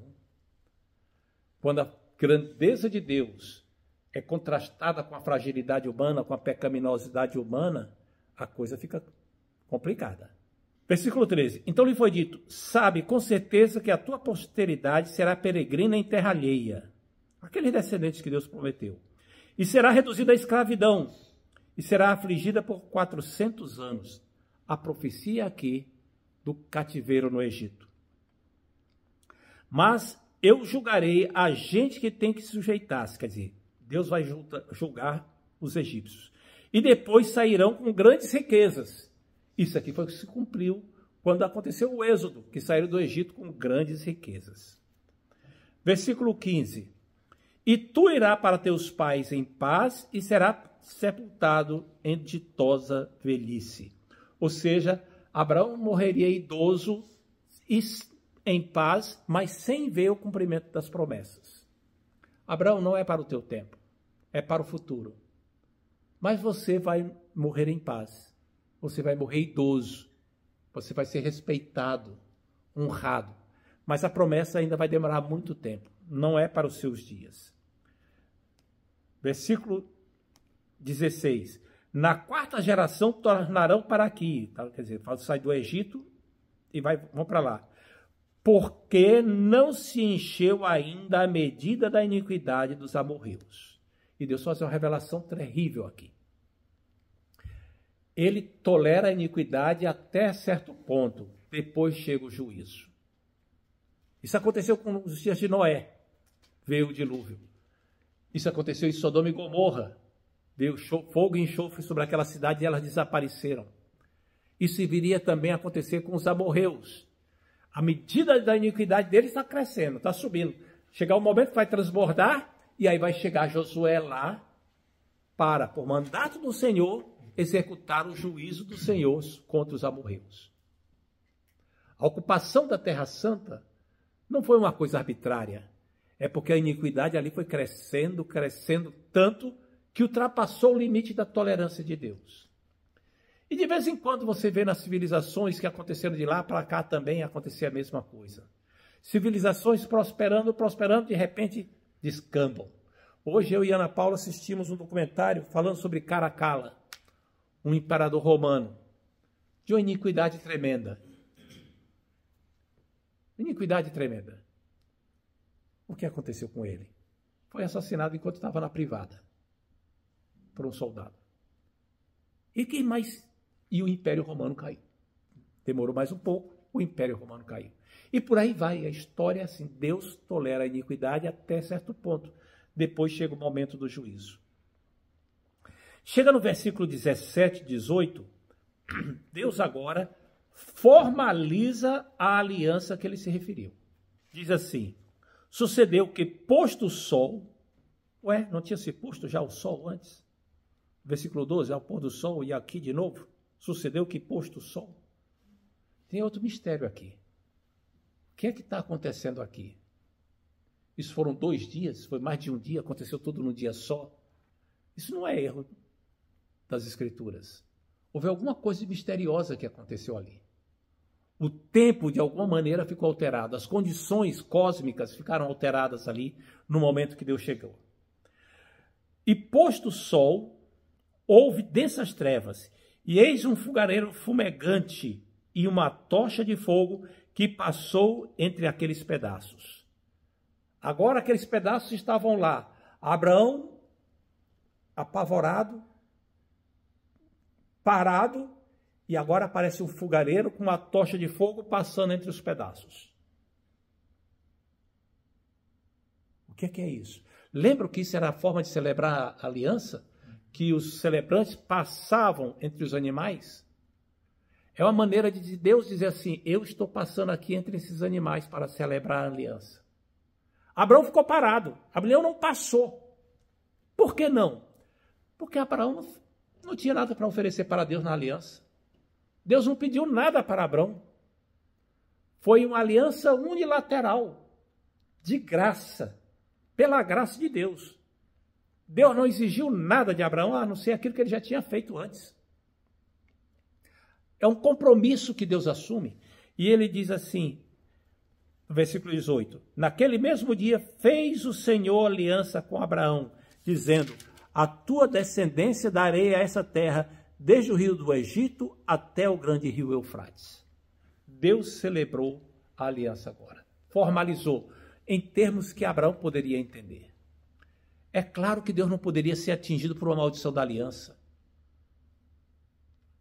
Quando a grandeza de Deus é contrastada com a fragilidade humana, com a pecaminosidade humana, a coisa fica complicada. Versículo 13. Então lhe foi dito: sabe com certeza que a tua posteridade será peregrina em terra alheia, aqueles descendentes que Deus prometeu, e será reduzida à escravidão, e será afligida por 400 anos. A profecia aqui do cativeiro no Egito. Mas eu julgarei a gente que tem que se sujeitar, quer dizer, Deus vai julgar os egípcios. E depois sairão com grandes riquezas. Isso aqui foi o que se cumpriu quando aconteceu o êxodo, que saíram do Egito com grandes riquezas. Versículo 15. E tu irás para teus pais em paz e será sepultado em ditosa velhice. Ou seja, Abraão morreria idoso e em paz, mas sem ver o cumprimento das promessas. Abraão, não é para o teu tempo, é para o futuro. Mas você vai morrer em paz, você vai morrer idoso, você vai ser respeitado, honrado. Mas a promessa ainda vai demorar muito tempo, não é para os seus dias. Versículo 16. Na quarta geração tornarão para aqui, tá? Quer dizer, sai do Egito e vão para lá. Porque não se encheu ainda a medida da iniquidade dos amorreus. E Deus faz uma revelação terrível aqui. Ele tolera a iniquidade até certo ponto, depois chega o juízo. Isso aconteceu com os dias de Noé, veio o dilúvio. Isso aconteceu em Sodoma e Gomorra. Veio fogo e enxofre sobre aquela cidade e elas desapareceram. Isso viria também a acontecer com os amorreus. A medida da iniquidade deles está crescendo, está subindo. Chegar o momento que vai transbordar e aí vai chegar Josué lá para, por mandato do Senhor, executar o juízo do Senhor contra os amorreus. A ocupação da Terra Santa não foi uma coisa arbitrária. É porque a iniquidade ali foi crescendo, crescendo tanto que ultrapassou o limite da tolerância de Deus. E de vez em quando você vê nas civilizações que aconteceram de lá para cá também acontecer a mesma coisa. Civilizações prosperando, de repente descambam. Hoje eu e Ana Paula assistimos um documentário falando sobre Caracalla, um imperador romano, de uma iniquidade tremenda. Iniquidade tremenda. O que aconteceu com ele? Foi assassinado enquanto estava na privada por um soldado. E quem mais? E o Império Romano caiu. Demorou mais um pouco, o Império Romano caiu. E por aí vai, a história é assim, Deus tolera a iniquidade até certo ponto. Depois chega o momento do juízo. Chega no versículo 17, 18, Deus agora formaliza a aliança que ele se referiu. Diz assim: sucedeu que, posto o sol, não tinha se posto já o sol antes? Versículo 12, ao pôr do sol, e aqui de novo, sucedeu que, posto o sol. Tem outro mistério aqui. O que é que está acontecendo aqui? Isso foram 2 dias, foi mais de um dia, aconteceu tudo num dia só. Isso não é erro das Escrituras. Houve alguma coisa misteriosa que aconteceu ali. O tempo, de alguma maneira, ficou alterado. As condições cósmicas ficaram alteradas ali no momento que Deus chegou. E posto o sol, houve densas trevas, e eis um fogareiro fumegante e uma tocha de fogo que passou entre aqueles pedaços. Agora aqueles pedaços estavam lá. Abraão, apavorado, parado, e agora aparece um fogareiro com uma tocha de fogo passando entre os pedaços. O que é isso? Lembram que isso era a forma de celebrar a aliança? Que os celebrantes passavam entre os animais? É uma maneira de Deus dizer assim: eu estou passando aqui entre esses animais para celebrar a aliança. Abraão ficou parado. Abraão não passou. Por que não? Porque Abraão não tinha nada para oferecer para Deus na aliança. Deus não pediu nada para Abraão. Foi uma aliança unilateral, de graça, pela graça de Deus. Deus não exigiu nada de Abraão, a não ser aquilo que ele já tinha feito antes. É um compromisso que Deus assume. E ele diz assim, no versículo 18: naquele mesmo dia fez o Senhor aliança com Abraão, dizendo: a tua descendência darei a essa terra, desde o rio do Egito até o grande rio Eufrates. Deus celebrou a aliança agora, formalizou, em termos que Abraão poderia entender. É claro que Deus não poderia ser atingido por uma maldição da aliança.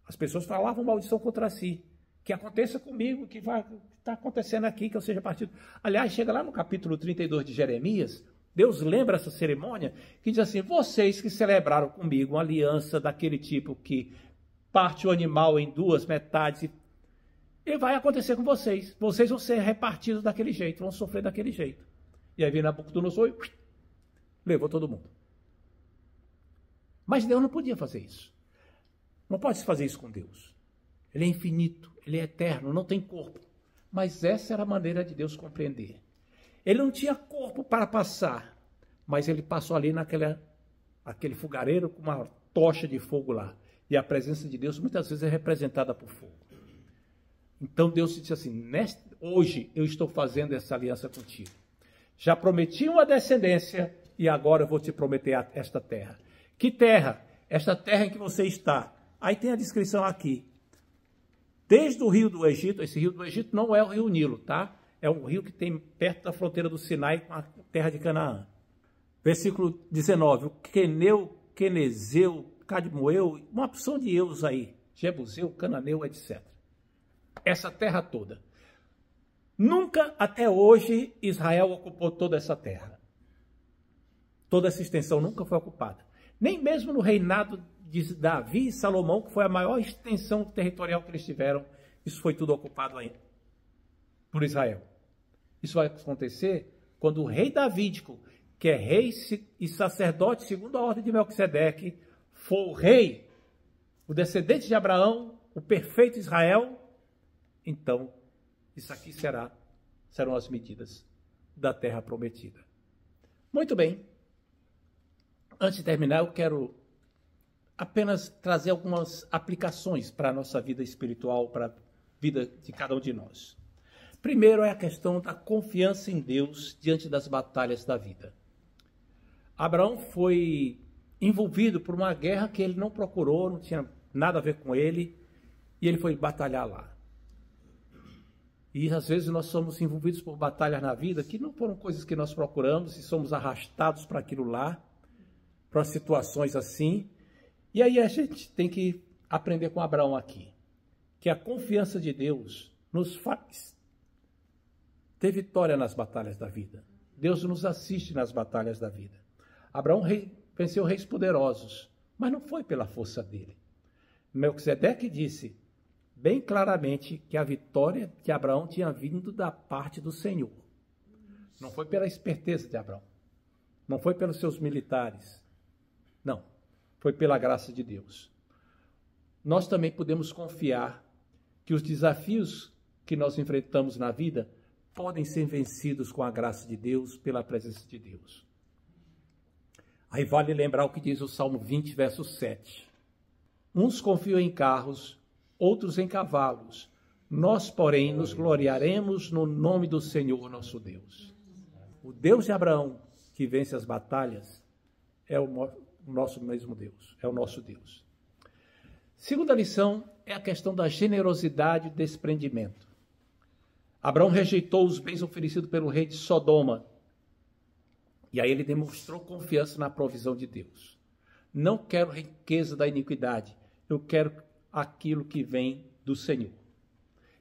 As pessoas falavam maldição contra si. Que aconteça comigo, que está acontecendo aqui, que eu seja partido. Aliás, chega lá no capítulo 32 de Jeremias, Deus lembra essa cerimônia, que diz assim: vocês que celebraram comigo uma aliança daquele tipo que parte o animal em 2 metades, e vai acontecer com vocês. Vocês vão ser repartidos daquele jeito, vão sofrer daquele jeito. E aí vem Nabucodonosor e levou todo mundo. Mas Deus não podia fazer isso. Não pode se fazer isso com Deus. Ele é infinito, ele é eterno, não tem corpo. Mas essa era a maneira de Deus compreender. Ele não tinha corpo para passar, mas ele passou ali aquele fogareiro com uma tocha de fogo lá. E a presença de Deus muitas vezes é representada por fogo. Então Deus disse assim: hoje eu estou fazendo essa aliança contigo. Já prometi uma descendência e agora eu vou te prometer esta terra. Que terra? Esta terra em que você está. Aí tem a descrição aqui. Desde o rio do Egito, esse rio do Egito não é o rio Nilo, tá? É um rio que tem perto da fronteira do Sinai com a terra de Canaã. Versículo 19. O Queneu, Quenezeu, Cadmoeu, uma opção de eus aí. Jebuseu, Cananeu, etc. Essa terra toda. Nunca até hoje Israel ocupou toda essa terra. Toda essa extensão nunca foi ocupada. Nem mesmo no reinado de Davi e Salomão, que foi a maior extensão territorial que eles tiveram, isso foi tudo ocupado ainda por Israel. Isso vai acontecer quando o rei davídico, que é rei e sacerdote segundo a ordem de Melquisedeque, for o rei, o descendente de Abraão, o perfeito Israel, então isso aqui serão as medidas da terra prometida. Muito bem. Antes de terminar, eu quero apenas trazer algumas aplicações para a nossa vida espiritual, para a vida de cada um de nós. Primeiro é a questão da confiança em Deus diante das batalhas da vida. Abraão foi envolvido por uma guerra que ele não procurou, não tinha nada a ver com ele, e ele foi batalhar lá. E às vezes nós somos envolvidos por batalhas na vida que não foram coisas que nós procuramos e somos arrastados para aquilo lá, para situações assim. E aí a gente tem que aprender com Abraão aqui, que a confiança de Deus nos faz ter vitória nas batalhas da vida. Deus nos assiste nas batalhas da vida. Abraão venceu reis poderosos, Mas não foi pela força dele. Melquisedeque disse bem claramente que a vitória de Abraão tinha vindo da parte do Senhor. Não foi pela esperteza de Abraão. Não foi pelos seus militares. Não. Foi pela graça de Deus. Nós também podemos confiar que os desafios que nós enfrentamos na vida podem ser vencidos com a graça de Deus, pela presença de Deus. Aí vale lembrar o que diz o Salmo 20, verso 7. Uns confiam em carros, outros em cavalos. Nós, porém, nos gloriaremos no nome do Senhor nosso Deus. O Deus de Abraão, que vence as batalhas, é o nosso mesmo Deus, é o nosso Deus. Segunda lição é a questão da generosidade e desprendimento. Abraão rejeitou os bens oferecidos pelo rei de Sodoma. E aí ele demonstrou confiança na provisão de Deus. Não quero riqueza da iniquidade. Eu quero aquilo que vem do Senhor.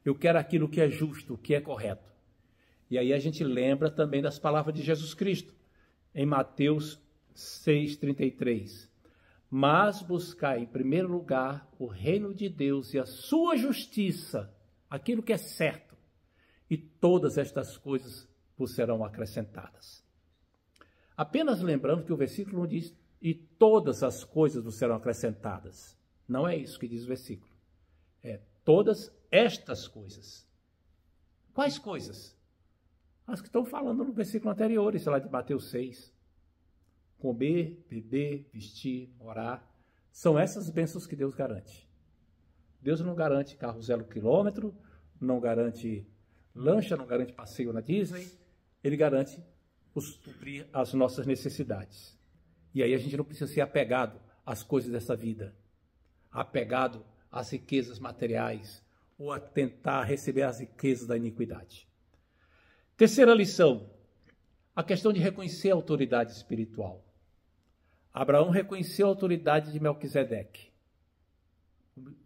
Eu quero aquilo que é justo, que é correto. E aí a gente lembra também das palavras de Jesus Cristo, em Mateus 6,33. Mas buscai em primeiro lugar o reino de Deus e a sua justiça, aquilo que é certo, e todas estas coisas vos serão acrescentadas. Apenas lembrando que o versículo não diz, e todas as coisas vos serão acrescentadas. Não é isso que diz o versículo. É todas estas coisas. Quais coisas? As que estão falando no versículo anterior, isso lá de Mateus 6. Comer, beber, vestir, orar. São essas bênçãos que Deus garante. Deus não garante carro 0 quilômetro, não garante lancha, não garante passeio na Disney. Ele garante suprir as nossas necessidades. E aí a gente não precisa ser apegado às coisas dessa vida, apegado às riquezas materiais, ou a tentar receber as riquezas da iniquidade. Terceira lição, a questão de reconhecer a autoridade espiritual. Abraão reconheceu a autoridade de Melquisedeque.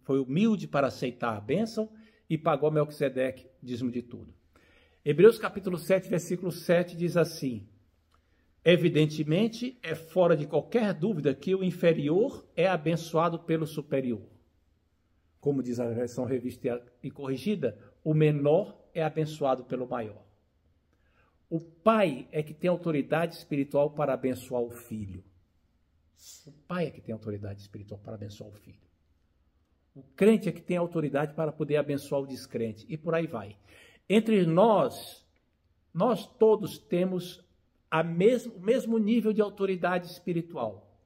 Foi humilde para aceitar a bênção e pagou a Melquisedeque dízimo de tudo. Hebreus capítulo 7, versículo 7 diz assim: evidentemente, é fora de qualquer dúvida que o inferior é abençoado pelo superior. Como diz a versão revista e corrigida, o menor é abençoado pelo maior. O pai é que tem autoridade espiritual para abençoar o filho. O pai é que tem autoridade espiritual para abençoar o filho. O crente é que tem autoridade para poder abençoar o descrente. E por aí vai. Entre nós todos temos o mesmo nível de autoridade espiritual.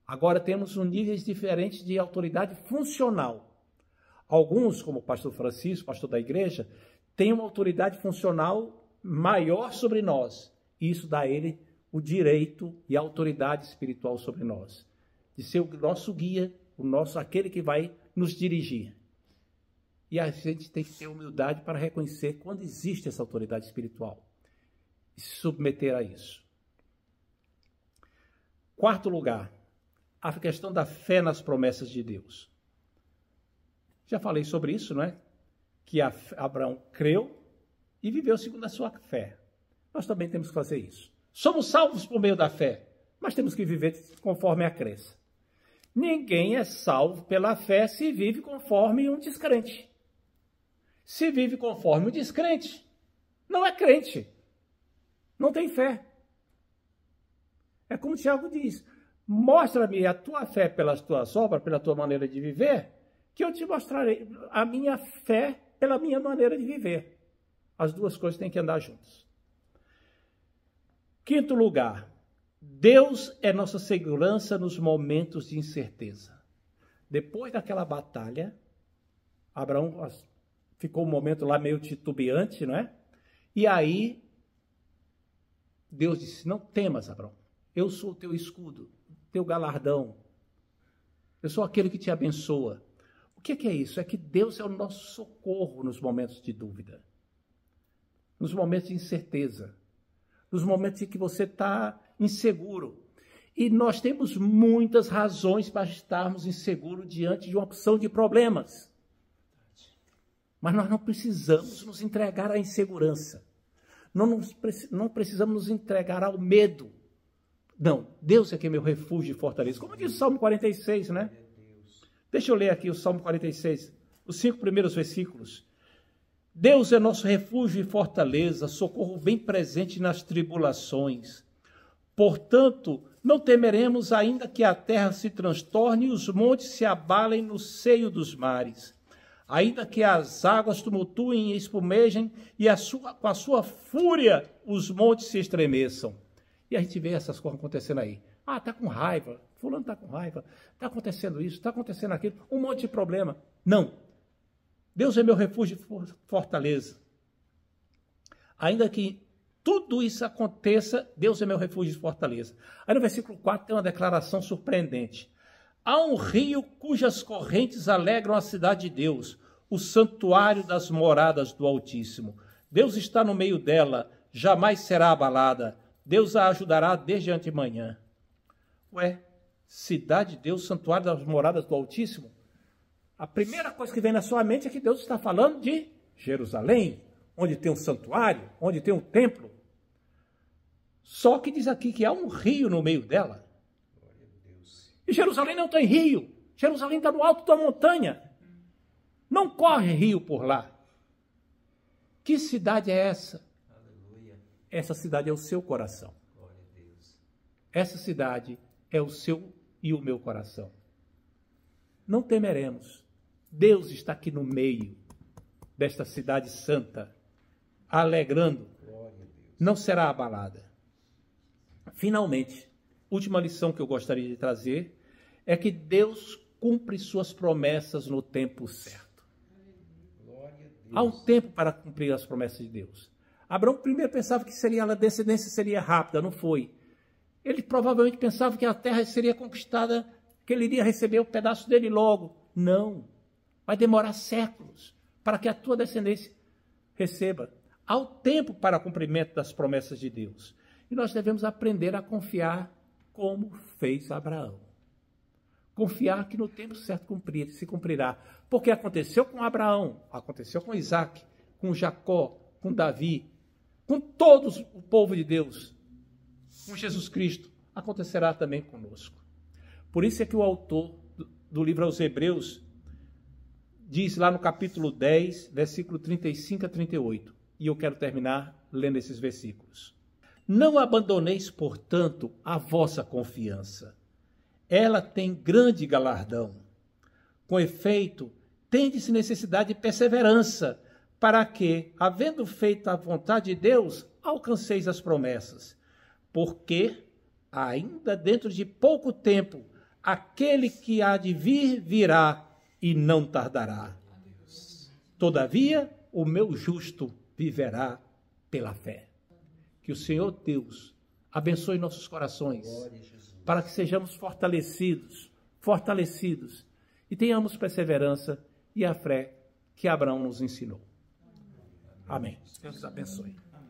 Agora temos níveis diferentes de autoridade funcional. Alguns, como o pastor Francisco, pastor da igreja, têm uma autoridade funcional maior sobre nós. E isso dá a ele o direito e a autoridade espiritual sobre nós, de ser o nosso guia, aquele que vai nos dirigir. E a gente tem que ter humildade para reconhecer quando existe essa autoridade espiritual e se submeter a isso. Quarto lugar, a questão da fé nas promessas de Deus. Já falei sobre isso, não é? Que Abraão creu e viveu segundo a sua fé. Nós também temos que fazer isso. Somos salvos por meio da fé, mas temos que viver conforme a crença. Ninguém é salvo pela fé se vive conforme um descrente. Se vive conforme um descrente, não é crente. Não tem fé. É como Tiago diz: mostra-me a tua fé pelas tuas obras, pela tua maneira de viver, que eu te mostrarei a minha fé pela minha maneira de viver. As duas coisas têm que andar juntas. Quinto lugar, Deus é nossa segurança nos momentos de incerteza. Depois daquela batalha, Abraão ficou um momento lá meio titubeante, não é? E aí, Deus disse: não temas, Abraão, eu sou o teu escudo, teu galardão. Eu sou aquele que te abençoa. O que é isso? É que Deus é o nosso socorro nos momentos de dúvida, nos momentos de incerteza, nos momentos em que você está inseguro. E nós temos muitas razões para estarmos inseguros diante de uma opção de problemas. Mas nós não precisamos nos entregar à insegurança. Não precisamos nos entregar ao medo. Não, Deus é que é meu refúgio e fortaleza. Como diz o Salmo 46, né? Deixa eu ler aqui o Salmo 46, os 5 primeiros versículos. Deus é nosso refúgio e fortaleza, socorro bem presente nas tribulações. Portanto, não temeremos, ainda que a terra se transtorne e os montes se abalem no seio dos mares. Ainda que as águas tumultuem e espumejem e com a sua fúria os montes se estremeçam. E a gente vê essas coisas acontecendo aí. Ah, está com raiva, fulano está com raiva, está acontecendo isso, está acontecendo aquilo, um monte de problema. Não. Deus é meu refúgio e fortaleza. Ainda que tudo isso aconteça, Deus é meu refúgio e fortaleza. Aí no versículo 4 tem uma declaração surpreendente. Há um rio cujas correntes alegram a cidade de Deus, o santuário das moradas do Altíssimo. Deus está no meio dela, jamais será abalada. Deus a ajudará desde antemanhã. Ué, cidade de Deus, santuário das moradas do Altíssimo? A primeira coisa que vem na sua mente é que Deus está falando de Jerusalém, onde tem um santuário, onde tem um templo. Só que diz aqui que há um rio no meio dela. E Jerusalém não tem rio. Jerusalém está no alto da montanha. Não corre rio por lá. Que cidade é essa? Aleluia. Essa cidade é o seu coração. Glória a Deus. Essa cidade é o seu e o meu coração. Não temeremos. Deus está aqui no meio desta cidade santa, alegrando. Não será abalada. Finalmente, última lição que eu gostaria de trazer é que Deus cumpre suas promessas no tempo certo. Há um tempo para cumprir as promessas de Deus. Abraão primeiro pensava que a descendência seria rápida, não foi. Ele provavelmente pensava que a terra seria conquistada, que ele iria receber o pedaço dele logo. Não. Vai demorar séculos para que a tua descendência receba. Há o tempo para o cumprimento das promessas de Deus. E nós devemos aprender a confiar como fez Abraão. Confiar que no tempo certo se cumprirá. Porque aconteceu com Abraão, aconteceu com Isaac, com Jacó, com Davi, com todos o povo de Deus, com Jesus Cristo, acontecerá também conosco. Por isso é que o autor do livro aos Hebreus diz lá no capítulo 10, versículo 35 a 38. E eu quero terminar lendo esses versículos. Não abandoneis, portanto, a vossa confiança. Ela tem grande galardão. Com efeito, tendes necessidade de perseverança, para que, havendo feito a vontade de Deus, alcanceis as promessas. Porque, ainda dentro de pouco tempo, aquele que há de vir, virá e não tardará. Todavia, o meu justo viverá pela fé. Que o Senhor Deus abençoe nossos corações, para que sejamos fortalecidos e tenhamos perseverança e a fé que Abraão nos ensinou. Amém. Deus abençoe.